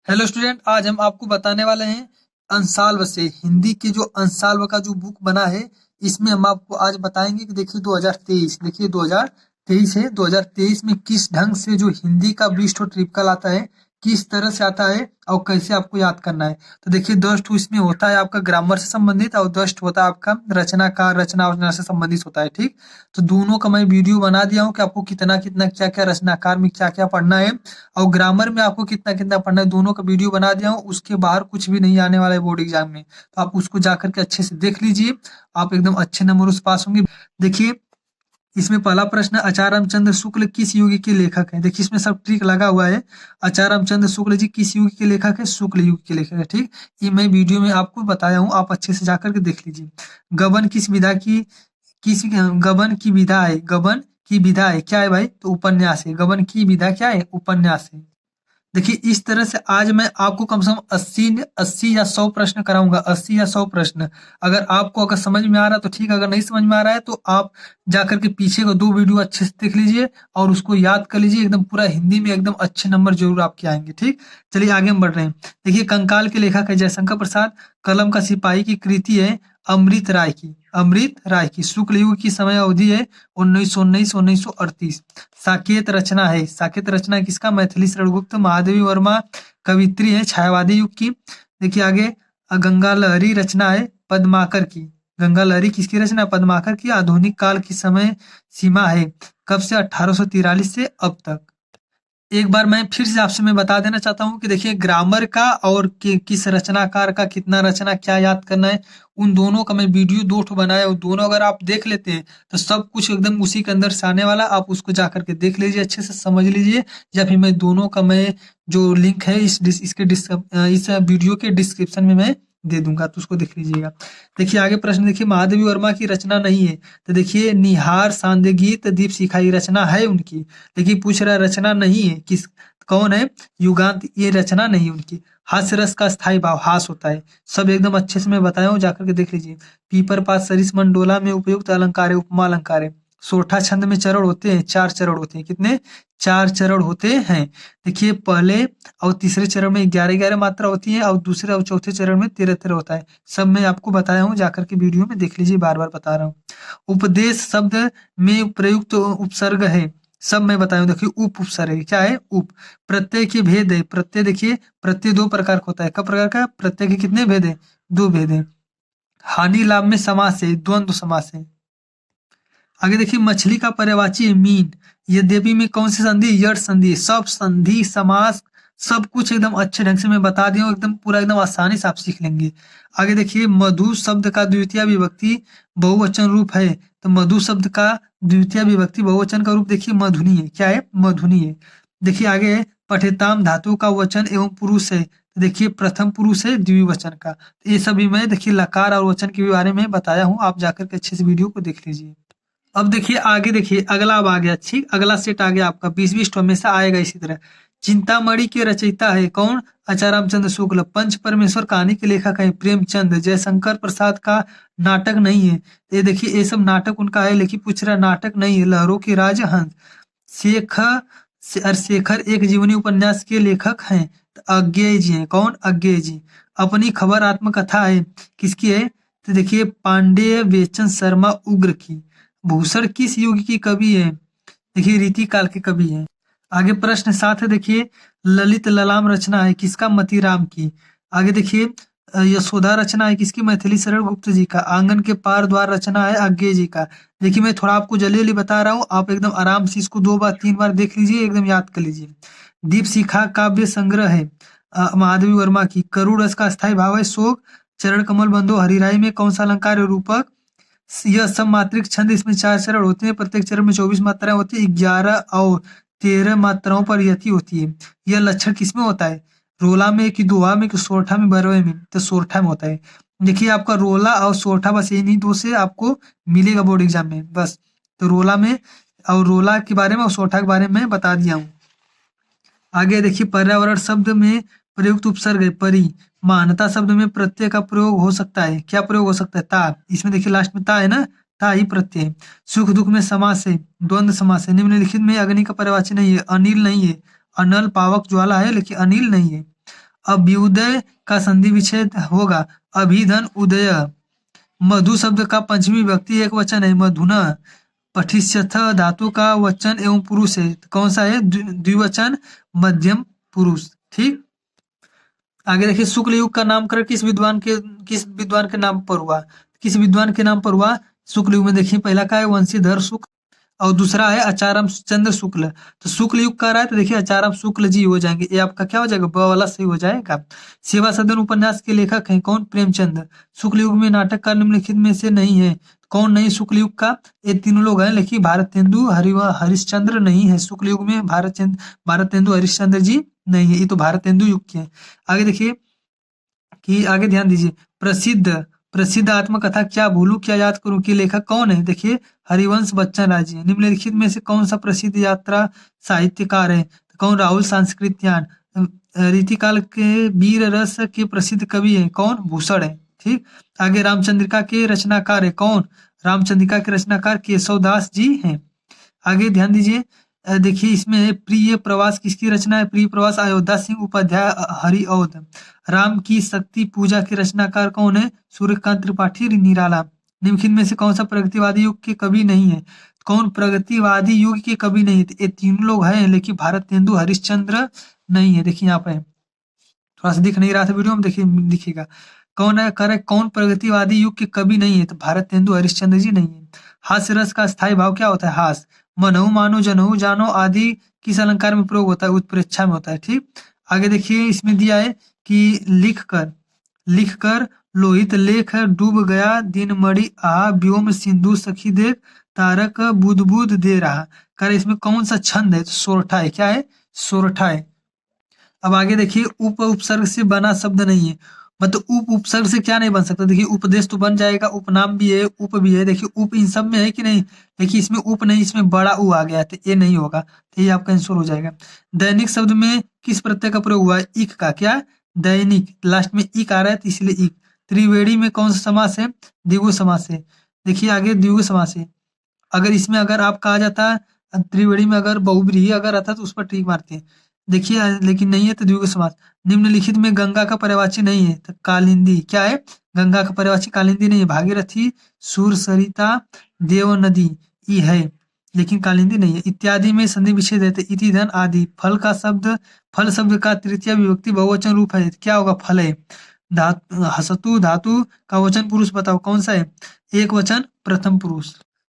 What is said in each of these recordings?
Hello student, आज हम आपको बताने वाले हैं अंशाल्व से हिंदी की जो अंशाल्व का जो बुक बना है। इसमें हम आपको आज बताएंगे कि देखिए 2023 देखिए 2023 है। 2023 में किस ढंग से जो हिंदी का 20 ट्रिपल आता है, किस तरह से आता है और कैसे आपको याद करना है। तो देखिए 10 इसमें होता है आपका ग्रामर से संबंधित और 10 होता है आपका रचना का रचना वचना से संबंधित होता है। ठीक, तो दोनों का मैं वीडियो बना दिया हूँ कि आपको कितना कितना क्या क्या रचनाकार में क्या क्या पढ़ना है और ग्रामर में आपको कितना कितना पढ़ना है। दोनों का वीडियो बना दिया हूँ, उसके बाहर कुछ भी नहीं आने वाला है बोर्ड एग्जाम में। तो आप उसको जाकर के अच्छे से देख लीजिए, आप एकदम अच्छे नंबरों से पास होंगे। देखिए इसमें पहला प्रश्न, आचार्य रामचंद्र शुक्ल किस युग के लेखक हैं। देखिए इसमें सब ट्रिक लगा हुआ है। आचार्य रामचंद्र शुक्ल जी किस युग के लेखक है? शुक्ल युग के लेखक है। ठीक, ये मैं वीडियो में आपको बताया हूँ, आप अच्छे से जाकर के देख लीजिए। गबन किस विधा की किस गबन की विधा है? गबन की विधा है क्या है भाई? तो उपन्यास है। गबन की विधा क्या है? उपन्यास है। देखिए इस तरह से आज मैं आपको कम से कम 80 या 100 प्रश्न कराऊंगा। 80 या 100 प्रश्न। अगर समझ में आ रहा है तो ठीक, अगर नहीं समझ में आ रहा है तो आप जाकर के पीछे का 2 वीडियो अच्छे से देख लीजिए और उसको याद कर लीजिए। एकदम पूरा हिंदी में एकदम अच्छे नंबर जरूर आपके आएंगे। ठीक, चलिए आगे हम बढ़ रहे हैं। देखिए कंकाल के लेखक है जयशंकर प्रसाद। कलम का सिपाही की कृति है अमृत राय की। अमृत राय की। शुक्ल युग की समय अवधि है 1919-1938। साकेत रचना है। साकेत रचना किसका? मैथिली शरण गुप्त। महादेवी वर्मा कवित्री है छायावादी युग की। देखिए आगे, गंगा लहरी रचना है पद्माकर की। गंगा लहरी किसकी रचना है? पद्माकर की। आधुनिक काल की समय सीमा है कब से? 1843 से अब तक। एक बार मैं फिर से आपसे मैं बता देना चाहता हूँ कि देखिए ग्रामर का और किस रचनाकार का कितना रचना क्या याद करना है, उन दोनों का मैं वीडियो 2 बनाया हूँ। दोनों अगर आप देख लेते हैं तो सब कुछ एकदम उसी के अंदर से आने वाला। आप उसको जा करके देख लीजिए, अच्छे से समझ लीजिए, या फिर मैं दोनों का मैं जो लिंक है इस वीडियो के डिस्क्रिप्शन में मैं दे दूंगा, तो उसको देख लीजिएगा। देखिए आगे प्रश्न, देखिए महादेवी वर्मा की रचना नहीं है। तो देखिए निहार सांदे गीत दीप शिखा ये रचना है उनकी। देखिए पूछ रहा है रचना नहीं है किस, कौन है? युगांत, ये रचना नहीं उनकी। हास्य रस का स्थायी भाव हास होता है। सब एकदम अच्छे से मैं बताया हूँ, जाकर के देख लीजिए। पीपर पास सरिस मंडोला में उपयुक्त अलंकार है उपमा अलंकार है। सोठा छंद में चरण होते हैं, 4 चरण होते हैं। कितने? 4 चरण होते हैं। देखिए पहले और तीसरे चरण में 11-11 मात्रा होती है और दूसरे और चौथे चरण में 13-13 होता है। सब मैं आपको बताया हूँ, जाकर के वीडियो में देख लीजिए, बार बार बता रहा हूँ। उपदेश शब्द में प्रयुक्त उपसर्ग है। सब मैं बताया हूँ। देखिए उप उपसर्ग है। क्या है? उप। प्रत्यय के भेद है। प्रत्यय देखिए, प्रत्यय 2 प्रकार का होता है। कब प्रकार का? प्रत्यय के कितने भेद है? 2 भेद है। हानि लाभ में समास है, द्वंद्व समास है। आगे देखिए मछली का पर्यायवाची है मीन। यद्यपि में कौन सी संधि? यट संधि है। सब संधि समास सब कुछ एकदम अच्छे ढंग से मैं बता दिया हूँ, एकदम पूरा एकदम आसानी से आप सीख लेंगे। आगे देखिए मधु शब्द का द्वितीय विभक्ति बहुवचन रूप है। तो मधु शब्द का द्वितीय विभक्ति बहुवचन का रूप देखिए मधुनी है। क्या है? मधुनी है। देखिए आगे पठेताम धातु का वचन एवं पुरुष है। तो देखिए प्रथम पुरुष है द्विवचन का। तो ये सभी मैं देखिए लकार और वचन के बारे में बताया हूँ, आप जाकर के अच्छे से वीडियो को देख लीजिए। अब देखिए आगे, देखिए अगला अब आ गया। ठीक, अगला सेट आ गया आपका 20-20 तो हमेशा आएगा इसी तरह। चिंतामणि के रचयिता है कौन? आचार्य रामचंद्र शुक्ल। पंच परमेश्वर कहानी के लेखक है प्रेमचंद। जयशंकर प्रसाद का नाटक नहीं है। ये देखिए ये सब नाटक उनका है, लेकिन पूछ रहा नाटक नहीं है। लहरों के राजहंस शेखर एक जीवनी उपन्यास के लेखक हैं। तो अज्ञेय जी हैं। कौन? अज्ञेय जी। अपनी खबर आत्मकथा है, किसकी है? तो देखिए पांडेय बेचन शर्मा उग्र की। भूषण किस युग की कवि है? देखिए रीति काल के कवि है। आगे प्रश्न 7 है, देखिए ललित ललाम रचना है किसका? मतीराम की। आगे देखिए यशोदा रचना है किसकी? मैथिली शरण गुप्त जी का। आंगन के पार द्वार रचना है अज्ञेय जी का। देखिए मैं थोड़ा आपको जल्दी जल्दी बता रहा हूँ, आप एकदम आराम से इसको 2 बार 3 बार देख लीजिए, एकदम याद कर लीजिए। दीप शिखा काव्य संग्रह है महादेवी वर्मा की। करुण रस का स्थायी भाव है शोक। चरण कमल बंधु हरिराई में कौन सा अलंकार है? रूपक। यह सब मात्रिक छंद, इसमें 4 चरण होते हैं। प्रत्येक चरण में 24 मात्राएं होती है। 11 और 13 मात्राओं पर यति होती है। यह लक्षण किसमें होता है? रोला में कि दोहा में कि सोरठा में बरवे में? तो सोरठा में होता है। देखिए आपका रोला और सोरठा, बस इन्हीं 2 से आपको मिलेगा बोर्ड एग्जाम में बस। तो रोला में और रोला के बारे में और सोरठा के बारे में बता दिया हूँ। आगे देखिए पर्यावरण शब्द में प्रयुक्त उपसर्ग है परि। मानता शब्द में प्रत्यय का प्रयोग हो सकता है। क्या प्रयोग हो सकता है? ता। इसमें देखिए लास्ट में ता है ना, ता ही प्रत्यय है। सुख दुख में समास है, द्वंद्व समास है। निम्नलिखित में अग्नि का पर्यायवाची नहीं है। अनिल नहीं है। अनल पावक ज्वाला है, लेकिन अनिल नहीं है। अभ्युदय का संधि विच्छेद होगा अभिधन उदय। मधु शब्द का पंचमी विभक्ति एक वचन है मधुना। पठिष्यथ धातु का वचन एवं पुरुष है, कौन सा है? द्विवचन मध्यम पुरुष। ठीक, आगे देखिए शुक्ल युग का नामकरण किस विद्वान के नाम पर हुआ? किस विद्वान के नाम पर हुआ शुक्ल युग में? देखिए पहला का है वंशीधर शुक्ल और दूसरा है आचार्य चंद्र शुक्ल। तो शुक्ल युग का रहा है तो देखिए आचार्य शुक्ल जी हो जाएंगे, ये आपका क्या हो जाएगा? ब वाला सही हो जाएगा। सेवा सदन उपन्यास के लेखक हैं कौन? प्रेमचंद। शुक्ल युग में नाटक का निम्नलिखित में से नहीं है, कौन नहीं शुक्ल युग का? ये तीनों लोग हैं, लेकिन भारतेंदु हरिश्चंद्र नहीं है शुक्ल युग में। भारतेंदु हरिश्चंद्र जी नहीं है, ये तो भारतेंदु युग के हैं। आगे देखिए कि आगे ध्यान दीजिए, प्रसिद्ध प्रसिद्ध आत्मकथा क्या भूलूं क्या याद करूं के लेखक कौन है? देखिए हरिवंश बच्चन राय। निम्नलिखित में से कौन सा प्रसिद्ध यात्रा साहित्यकार है? तो कौन? राहुल सांस्कृत्यायन। रीतिकाल के वीर रस के प्रसिद्ध कवि है कौन? भूषण है। ठीक, आगे रामचंद्रिका के रचनाकार है कौन? रामचंद्रिका के रचनाकार केशवदास जी हैं। आगे ध्यान दीजिए, देखिए इसमें है प्रिय प्रवास किसकी रचना है? प्रिय प्रवास अयोध्या सिंह उपाध्याय हरिऔध। राम की शक्ति पूजा के रचनाकार कौन है? सूर्यकांत त्रिपाठी निराला। निम्नलिखित में से कौन सा प्रगतिवादी युग के कवि नहीं है? कौन प्रगतिवादी युग के कवि नहीं है? ये तीन लोग हैं, लेकिन भारतेंदु हरिश्चंद्र नहीं है। देखिए यहाँ पे थोड़ा सा दिख नहीं रहा था वीडियो में, देखिए दिखेगा। कौन है? करेक्ट, कौन प्रगतिवादी युग के कवि नहीं है? तो भारतेंदु हरिश्चंद्र जी नहीं है। हास्य रस का स्थायी भाव क्या होता है? हास। मनहु मानो जनहु जानो आदि किस अलंकार में प्रयोग होता है? उत्प्रेक्षा में होता है। ठीक, आगे देखिए इसमें दिया है कि लिख कर लोहित लेख डूब गया दिन मणि आ व्योम सिंधु सखी देख तारक बुध बुध दे रहा। करे इसमें कौन सा छंद है? तो सोरठा है। क्या है? सोरठा है। अब आगे देखिए उपसर्ग से बना शब्द नहीं है, मतलब उपसर्ग से क्या नहीं बन सकता? देखिए उपदेश तो बन जाएगा, उपनाम भी है, उप भी है। देखिए उप इन सब में है कि नहीं? देखिए इसमें उप नहीं, इसमें बड़ा उ आ गया है, तो ये नहीं होगा, तो ये आपका आंसर हो जाएगा। दैनिक शब्द में किस प्रत्यय का प्रयोग हुआ है? इक का। क्या? दैनिक, लास्ट में इक आ रहा है तो इसलिए इक। त्रिवेणी में कौन सा समास है? द्विगु समास है। देखिए आगे द्विगु समास है। अगर इसमें अगर आप कहा जाता त्रिवेणी में अगर बहुब्रीहि अगर आता तो उस पर टिक मारते हैं। देखिए लेकिन नहीं है तो द्विगु समास। निम्नलिखित में गंगा का पर्यायवाची नहीं है तो कालिंदी। क्या है? गंगा का पर्यायवाची कालिंदी नहीं है। भागीरथी, सूर, सरिता, देव नदी ई है, लेकिन कालिंदी नहीं है। इत्यादि में संधि विच्छेद है तो इति धन आदि। फल शब्द का तृतीय विभक्ति बहुवचन रूप है, क्या होगा? फल है। हसतु धातु का वचन पुरुष बताओ कौन सा है? एक वचन प्रथम पुरुष।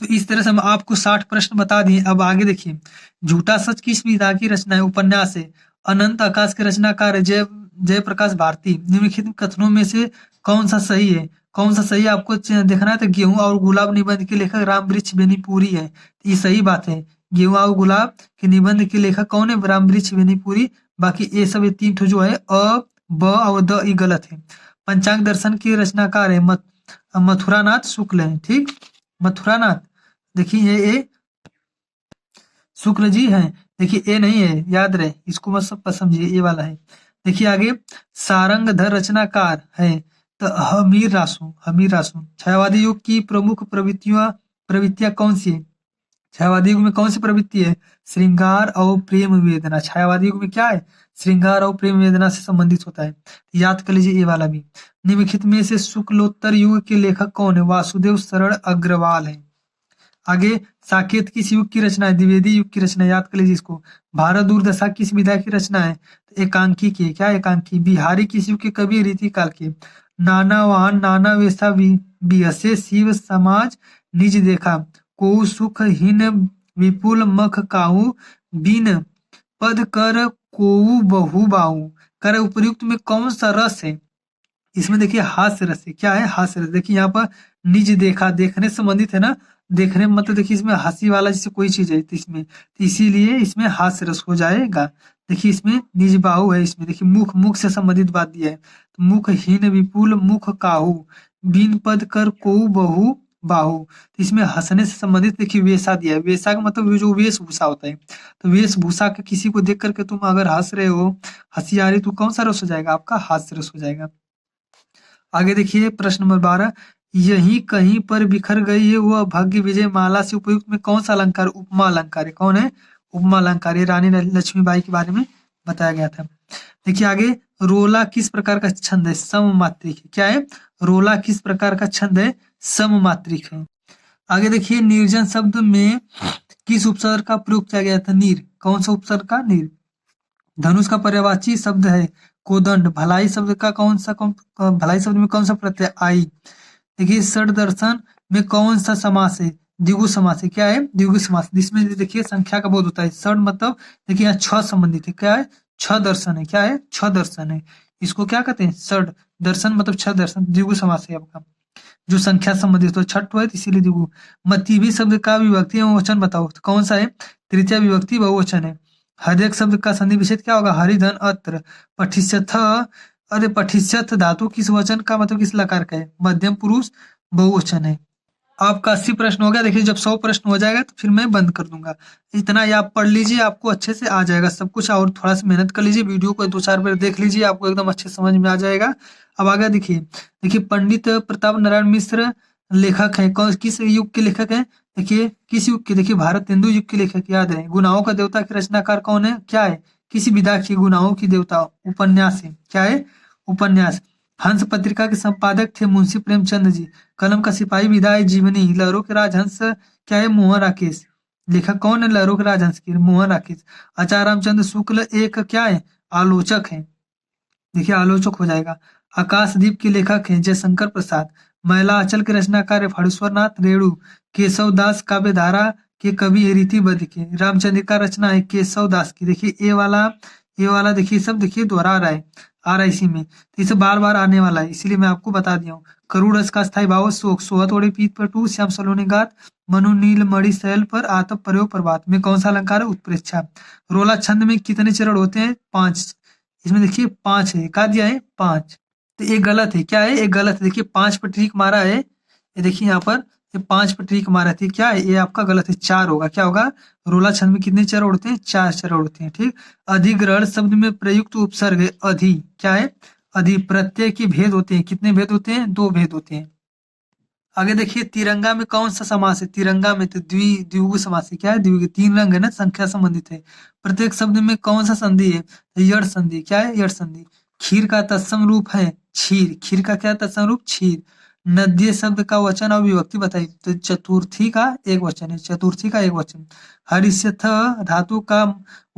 तो इस तरह से हम आपको 60 प्रश्न बता दिए। अब आगे देखिए, झूठा सच किस विधा की रचना है? उपन्यास है। अनंत आकाश के रचनाकार है जयप्रकाश भारती। निम्नलिखित कथनों में से कौन सा सही है? कौन सा सही आपको देखना है? तो गेहूं और गुलाब निबंध के लेखक राम वृक्ष बेनीपुरी है, तो ये सही बात है। गेहूं और गुलाब के निबंध के लेखक कौन है? राम वृक्ष बेनीपुरी। बाकी ये सब ये तीन ठो जो है अ, ब और द ये गलत है। पंचांग दर्शन के रचनाकार है मथुरानाथ शुक्ल है। ठीक, मथुरानाथ। देखिए ये शुक्ल जी हैं। देखिए ए नहीं है, याद रहे, इसको मत सब समझिए, ये वाला है। देखिए आगे सारंगधर रचनाकार है तो हमीर रासू। छायावादी युग की प्रमुख प्रवृत्तियां कौन सी है? छायावादी युग में कौन सी प्रवृत्ति है? श्रृंगार और प्रेम वेदना। छायावादी युग में क्या है? श्रृंगार और प्रेम वेदना से संबंधित होता है, याद कर लीजिए ये वाला भी। निम्नलिखित में से शुक्लोत्तर युग के लेखक कौन है? वासुदेव शरण अग्रवाल है। आगे साकेत किस युग की रचना है? द्विवेदी युग की रचना है, याद कर लीजिए इसको। भारत दूरदशा किस विधा की रचना है? तो एकांकी की। क्या एकांकी? बिहारी किस युग के कवि? रीतिकाल के। नाना वाहन नाना वेशा बिहसे शिव समाज निज देखा को सुख हीन विपुल मख काहू बिन पद कर कोऊ बहु बाऊ। कर उपयुक्त में कौन सा रस है? इसमें देखिए हास्य रस है। क्या है? हास्य रस। देखिए यहाँ पर निज देखा, देखने से संबंधित है ना, देखने में मतलब देखिए इसमें हंसी वाला जैसे कोई चीज है तो इसमें, तो इसीलिए इसमें हास्य रस हो जाएगा। देखिए इसमें निज बाहु है, इसमें देखिए मुख से संबंधित बात दिया है तो मुख हीन विपुल मुख काहू बिन पद कर को बहु बाहु। तो इसमें हंसने से संबंधित देखिए वेशा दिया है। वेशा का मतलब जो वेशभूषा होता है, तो वेशभूषा के किसी को देख करके तुम अगर हंस रहे हो, हंसी आ रही, तो कौन सा रस हो जाएगा? आपका हास्य रस हो जाएगा। आगे देखिए प्रश्न नंबर 12, यही कहीं पर बिखर गई है वह भाग्य विजय माला से उपयुक्त में कौन सा अलंकार? उपमा अलंकार है। कौन है? उपमा अलंकार। ये रानी लक्ष्मीबाई के बारे में बताया गया था। देखिए आगे रोला किस प्रकार का छंद है? सममात्रिक है। क्या है? रोला किस प्रकार का छंद है? सममात्रिक है। आगे देखिए, निर्जन शब्द में किस उपसर्ग का प्रयोग किया गया था? नीर। कौन सा उपसर्ग का? नीर। धनुष का पर्यायवाची शब्द है कोदंड। भलाई शब्द का भलाई शब्द में कौन सा प्रत्यय? आई। देखिए, षड दर्शन में कौन सा समास है? द्विगु समास है। क्या है? द्विगु समास, जिसमें देखिए संख्या का बोध होता है। षड मतलब देखिए यहाँ छह संबंधित है। क्या है? छह दर्शन है। क्या है? छह दर्शन है। इसको क्या कहते हैं? षड दर्शन मतलब छह दर्शन। द्विगु समास है आपका, जो संख्या संबंधित हो। छठ है इसीलिए द्विगु। मतीबी शब्द का विभक्ति एवं वचन बताओ, तो कौन सा है? तृतीय विभक्ति बहुवचन है। हरेक शब्द का संधि विच्छेद क्या होगा? हरिधन अत्र। पठिष्यथ, अरे पठिष्यथ धातु किस वचन का मतलब किस लकार का है? मध्यम पुरुष बहुवचन है। आपका 80 प्रश्न हो गया। देखिए, जब 100 प्रश्न हो जाएगा तो फिर मैं बंद कर दूंगा। इतना ही आप पढ़ लीजिए, आपको अच्छे से आ जाएगा सब कुछ। और थोड़ा सा मेहनत कर लीजिए, वीडियो को 2-4 बार देख लीजिए, आपको एकदम अच्छे समझ में आ जाएगा। अब आगे देखिए पंडित प्रताप नारायण मिश्र लेखक है। कौन किस युग के लेखक है? देखिए, किस युग के? देखिए, भारत हिंदू युग के लेखक, याद रहे। गुनाहों का देवता के रचनाकार कौन है? क्या है? किसी विधा की गुनाहों की देवता उपन्यास है। क्या है? उपन्यास। हंस पत्रिका के संपादक थे मुंशी प्रेमचंद जी। कलम का सिपाही विदाई जीवनी। लहरों के राजहंस क्या है? मोहन राकेश। लेखक कौन है लहरों के राजहंस के? मोहन राकेश। आचार्य रामचंद्र शुक्ल एक क्या है? आलोचक है। देखिए, आलोचक हो जाएगा। आकाशदीप के लेखक हैं जयशंकर प्रसाद। मैला आंचल के रचनाकार है फणीश्वर नाथ रेणु। केशव दास काव्यधारा के कवि है रीतिबद्ध के। रामचंद्रिका रचना है केशव दास की। देखिए, ये वाला देखिए सब देखिए दोहरा रहा है, आ रहा है इसी में, तो इसे बार बार आने वाला है, इसीलिए मैं आपको बता दिया हूँ। करुण रस का स्थायी भाव शोक। सोहत ओढ़े पीत पर टूट। श्याम सलोनी गात। मनु नील मणि शैल पर आतप प्रयोग प्रभात में कौन सा अलंकार है? उत्प्रेक्षा। रोला छंद में कितने चरण होते हैं? 5। इसमें देखिए 5 है, का दिया है 5, तो ये गलत है। क्या है? ये गलत है। देखिए 5 पर ट्रिक मारा है, ये देखिए यहाँ पर, ये 5 पर ट्रिक मारा थी। क्या है? ये आपका गलत है, 4 होगा। क्या होगा? रोला छंद में कितने चरण उड़ते हैं? 4 चरण उड़ते हैं। ठीक। अधिग्रहण शब्द में प्रयुक्त उपसर्ग है अधि। क्या है? अधि। प्रत्यय के भेद होते हैं, कितने भेद होते हैं? 2 भेद होते हैं। आगे देखिए, तिरंगा में कौन सा समास है? तिरंगा में तो द्विगु समास है। क्या है? द्विगु। 3 रंग है ना, संख्या संबंधित है। प्रत्येक शब्द में कौन सा संधि है? यड़ संधि। क्या है? यड़ संधि। खीर का तत्सम रूप है क्षीर। खीर का क्या तत्सम रूप? क्षीर। नद्य शब्द का वचन और विभक्ति बताइए, तो चतुर्थी का एक वचन है। चतुर्थी का एक वचन। हरिष्यथ धातु का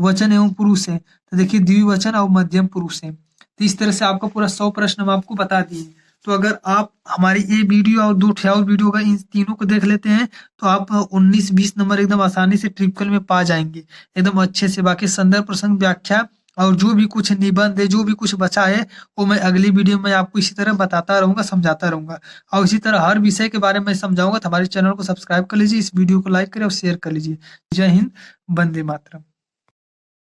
वचन एवं पुरुष है, तो देखिए द्विवचन और मध्यम पुरुष है। तो इस तरह से आपका पूरा 100 प्रश्न हम आपको बता दिए। तो अगर आप हमारी ये वीडियो और 2 और वीडियो का इन तीनों को देख लेते हैं तो आप 19-20 नंबर एकदम आसानी से ट्रिपल में पा जाएंगे एकदम अच्छे से। बाकी संदर्भ प्रसंग व्याख्या और जो भी कुछ निबंध है, जो भी कुछ बचा है, वो मैं अगली वीडियो में आपको इसी तरह बताता रहूंगा, समझाता रहूंगा। और इसी तरह हर विषय के बारे में समझाऊंगा। तो हमारे चैनल को सब्सक्राइब कर लीजिए, इस वीडियो को लाइक करें और शेयर कर लीजिए। जय हिंद, वंदे मातरम।